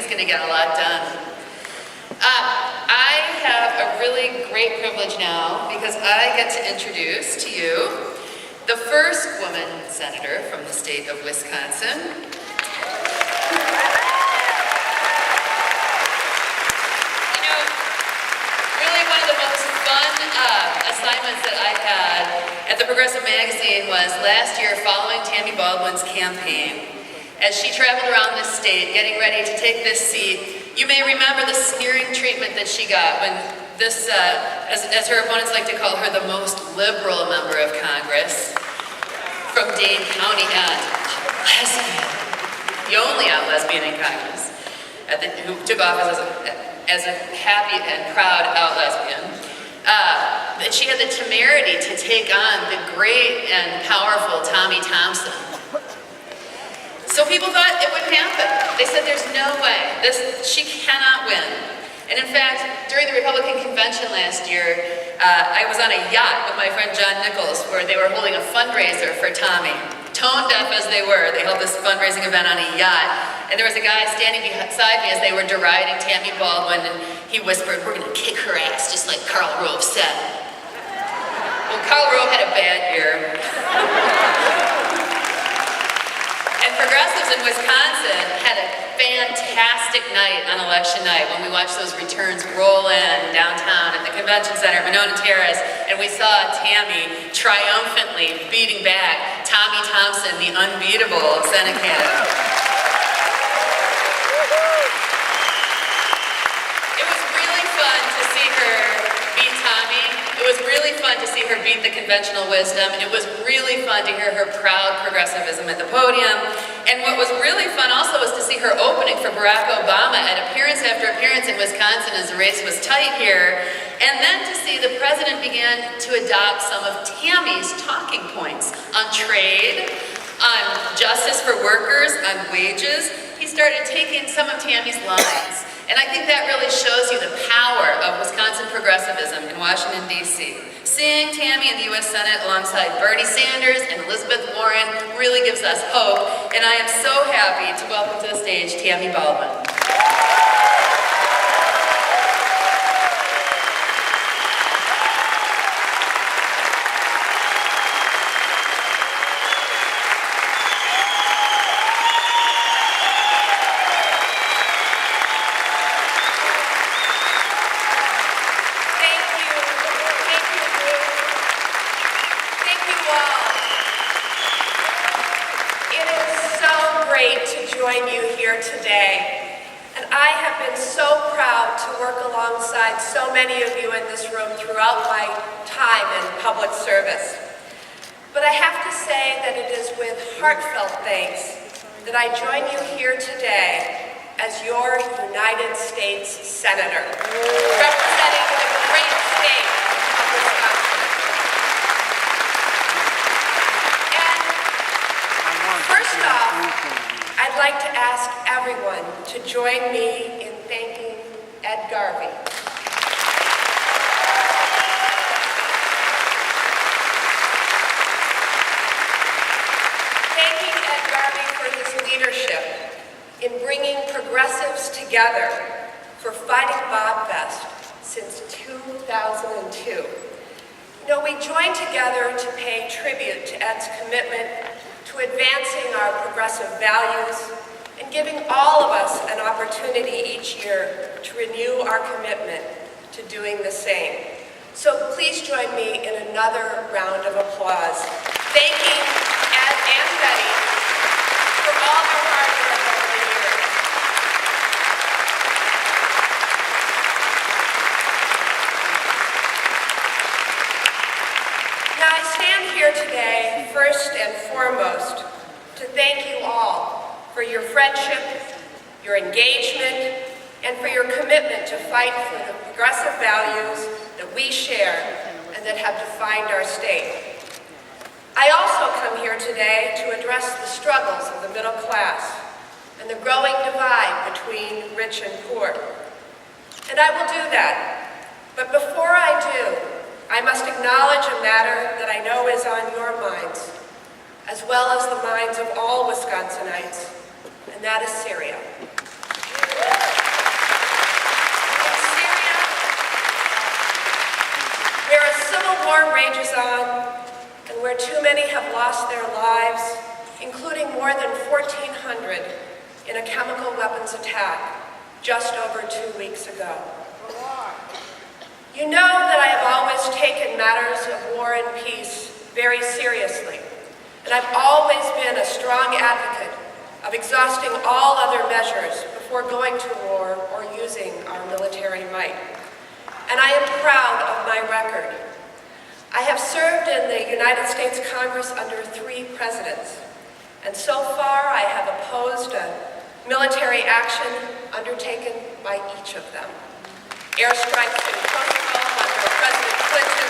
going to get a lot done. I have a really great privilege now because I get to introduce to you the first woman senator from the state of Wisconsin. Assignments that I had at the Progressive Magazine was last year following Tammy Baldwin's campaign. As she traveled around this state getting ready to take this seat, you may remember the sneering treatment that she got when this, as her opponents like to call her, the most liberal member of Congress from Dane County and lesbian, the only out lesbian in Congress, who took office as a happy and proud out lesbian. That she had the temerity to take on the great and powerful Tommy Thompson. So people thought it wouldn't happen. They said there's no way, she cannot win. And in fact, during the Republican convention last year, I was on a yacht with my friend John Nichols where they were holding a fundraiser for Tommy. Tone deaf as they were, they held this fundraising event on a yacht. And there was a guy standing beside me as they were deriding Tammy Baldwin, and he whispered, "We're gonna kick her ass, just like Karl Rove said." Well, Karl Rove had a bad year. And progressives in Wisconsin had a fantastic night on election night when we watched those returns roll in downtown at the convention center, Monona Terrace, and we saw Tammy triumphantly beating back Tommy Thompson, the unbeatable Senate candidate. It was really fun to see her beat Tommy. It was really fun to see her beat the conventional wisdom. It was really fun to hear her proud progressivism at the podium. And what was really fun also was to see her opening for Barack Obama at appearance after appearance in Wisconsin as the race was tight here. And then to see the president began to adopt some of Tammy's talking points on trade, on justice for workers, on wages. He started taking some of Tammy's lines. And I think that really shows you the power of Wisconsin progressivism in Washington, D.C. Seeing Tammy in the U.S. Senate alongside Bernie Sanders and Elizabeth Warren really gives us hope, and I am so happy to welcome to the stage Tammy Baldwin. Join you here today. And I have been so proud to work alongside so many of you in this room throughout my time in public service. But I have to say that it is with heartfelt thanks that I join you here today as your United States Senator, representing the great state of Wisconsin. And first off, I'd like to ask everyone to join me in thanking Ed Garvey. Thanking Ed Garvey for his leadership in bringing progressives together for fighting Bob Best since 2002. You know, we joined together to pay tribute to Ed's commitment to advancing our progressive values and giving all of us an opportunity each year to renew our commitment to doing the same. So please join me in another round of applause, thanking Ed and Betty for all their hard work over the years. Now I stand here today, first and foremost, to thank you all for your friendship, your engagement, and for your commitment to fight for the progressive values that we share and that have defined our state. I also come here today to address the struggles of the middle class and the growing divide between rich and poor. And I will do that. But before I do, I must acknowledge a matter that I know is on your minds, as well as the minds of all Wisconsinites, and that is Syria. still war rages on, and where too many have lost their lives, including more than 1,400 in a chemical weapons attack just over 2 weeks ago. You know that I have always taken matters of war and peace very seriously, and I've always been a strong advocate of exhausting all other measures before going to war or using our military might. And I am proud of my record. I have served in the United States Congress under 3 presidents, and so far I have opposed a military action undertaken by each of them. Airstrikes in Kosovo under President Clinton,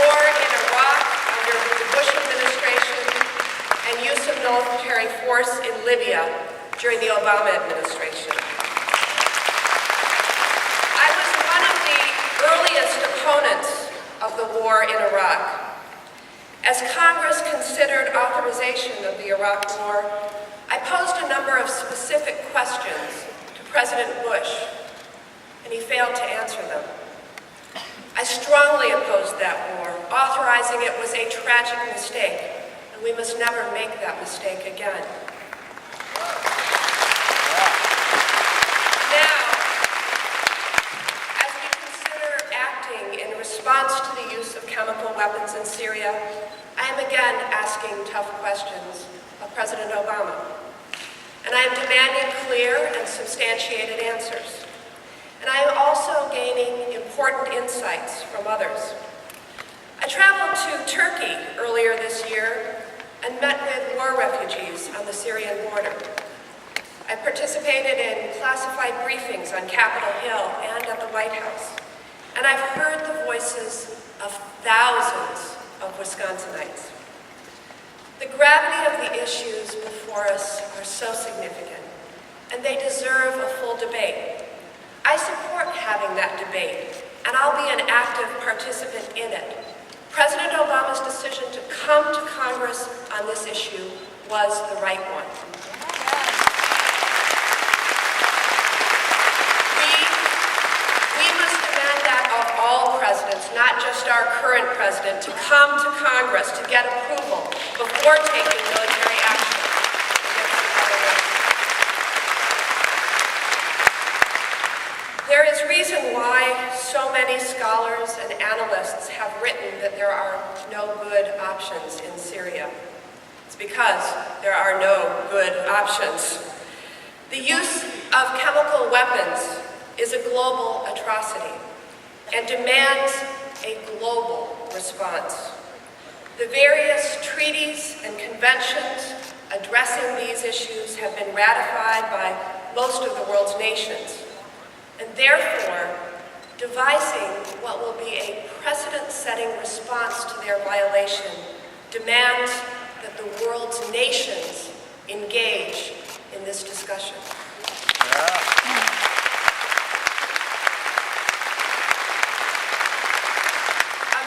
war in Iraq under the Bush administration, and use of military force in Libya during the Obama administration. I was one of the earliest opponents of the war in Iraq. As Congress considered authorization of the Iraq War, I posed a number of specific questions to President Bush, and he failed to answer them. I strongly opposed that war. Authorizing it was a tragic mistake, and we must never make that mistake again. Now, as we consider acting in response to the use of chemical weapons in Syria, I am again asking tough questions of President Obama, and I am demanding clear and substantiated answers. And I am also gaining important insights from others. I traveled to Turkey earlier this year and met with war refugees on the Syrian border. I participated in classified briefings on Capitol Hill and at the White House, and I've heard the voices of thousands of Wisconsinites. The gravity of the issues before us are so significant, and they deserve a full debate. I support having that debate, and I'll be an active participant in it. President Obama's decision to come to Congress on this issue was the right one. We must demand that of all presidents, not just our current president, to come to Congress to get approval before taking military action against the government. There is reason why so many scholars and analysts have written that there are no good options in Syria. It's because there are no good options. The use of chemical weapons is a global atrocity and demands a global response. The various treaties and conventions addressing these issues have been ratified by most of the world's nations. And therefore, devising what will be a precedent-setting response to their violation demands that the world's nations engage in this discussion.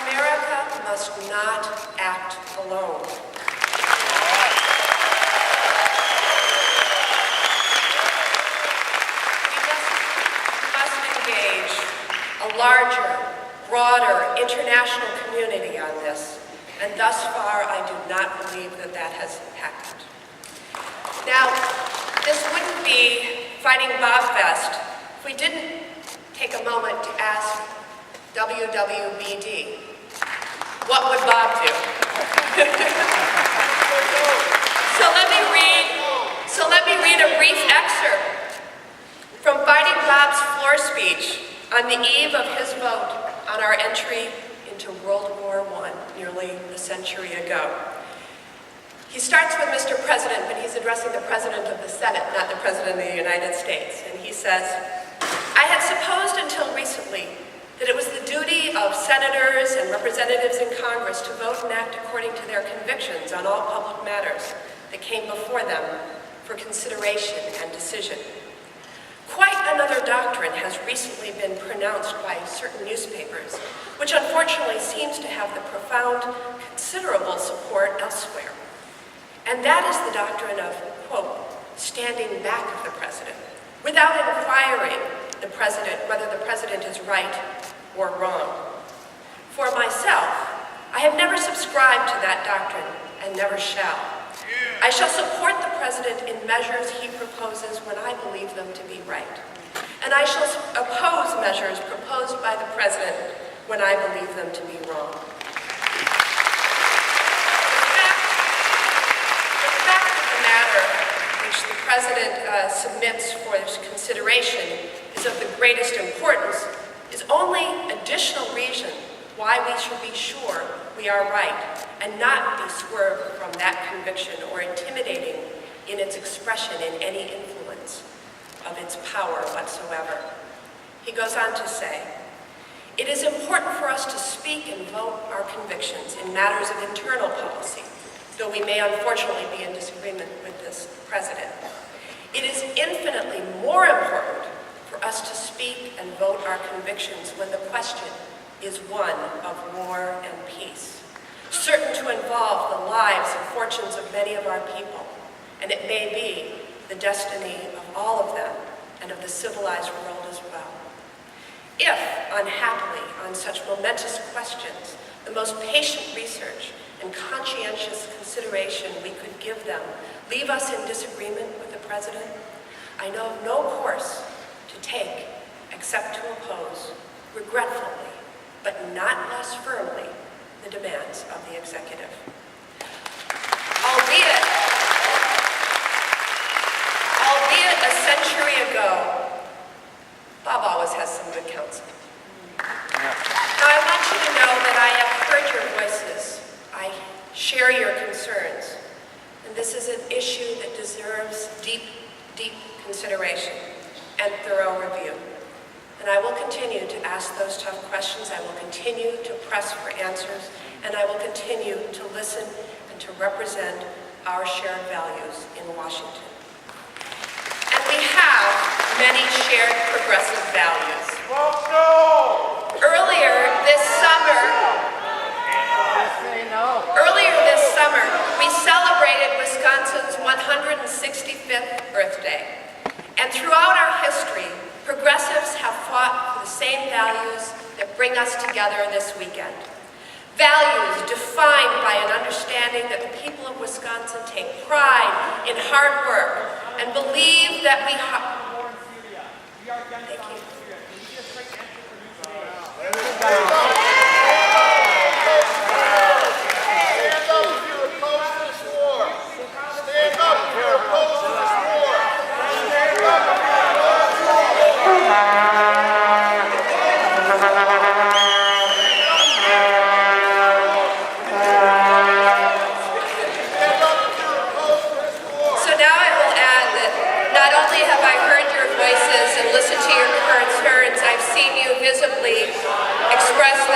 America must not act alone. A larger, broader international community on this, and thus far I do not believe that that has happened. Now, this wouldn't be fighting Bobfest if we didn't take a moment to ask WWBD, what would Bob do? So let me read a brief excerpt from Fighting Bob's floor speech on the eve of his vote on our entry into World War I, nearly a century ago. He starts with Mr. President, but he's addressing the President of the Senate, not the President of the United States. And he says, I had supposed until recently that it was the duty of senators and representatives in Congress to vote and act according to their convictions on all public matters that came before them for consideration and decision. Quite another doctrine has recently been pronounced by certain newspapers, which unfortunately seems to have the profound, considerable support elsewhere. And that is the doctrine of, quote, standing back of the president, without inquiring the president whether the president is right or wrong. For myself, I have never subscribed to that doctrine and never shall. I shall support the President in measures he proposes when I believe them to be right. And I shall oppose measures proposed by the President when I believe them to be wrong. The fact of the matter which the President submits for consideration is of the greatest importance is only additional reason why we should be sure we are right and not be swerved from that conviction or intimidating in its expression in any influence of its power whatsoever. He goes on to say, "It is important for us to speak and vote our convictions in matters of internal policy, though we may unfortunately be in disagreement with this President. It is infinitely more important for us to speak and vote our convictions when the question is one of war and peace, certain to involve the lives and fortunes of many of our people, and it may be the destiny of all of them and of the civilized world as well. If, unhappily, on such momentous questions, the most patient research and conscientious consideration we could give them leave us in disagreement with the President, I know of no course to take except to oppose, regretfully, but not less firmly, the demands of the executive." Albeit a century ago, Bob always has some good counsel. Now I want you to know that I have heard your voices. I share your concerns. And this is an issue that deserves deep, deep consideration and thorough review. And I will continue to ask those tough questions. I will continue to press for answers. And I will continue to listen and to represent our shared values in Washington. And we have many shared progressive values. Earlier this summer, we celebrated Wisconsin's 165th birthday. And throughout our history, progressives have fought for the same values that bring us together this weekend. Values defined by an understanding that the people of Wisconsin take pride in hard work and believe that we Thank you. And listened to your concerns. I've seen you visibly express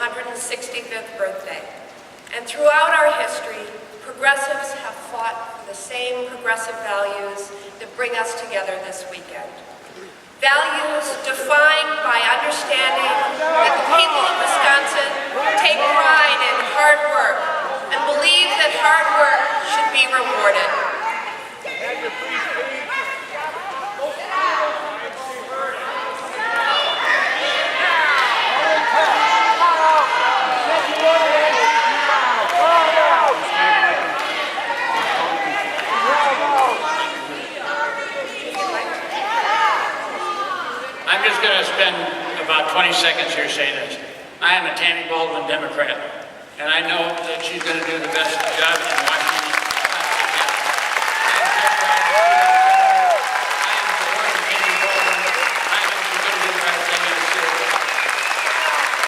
165th birthday. And throughout our history, progressives have fought for the same progressive values that bring us together this weekend. Values defined by understanding that the people of Wisconsin take pride in hard work and believe that hard work should be rewarded. I'm just going to spend about 20 seconds here saying this. I am a Tammy Baldwin Democrat, and I know that she's going to do the best job in Washington.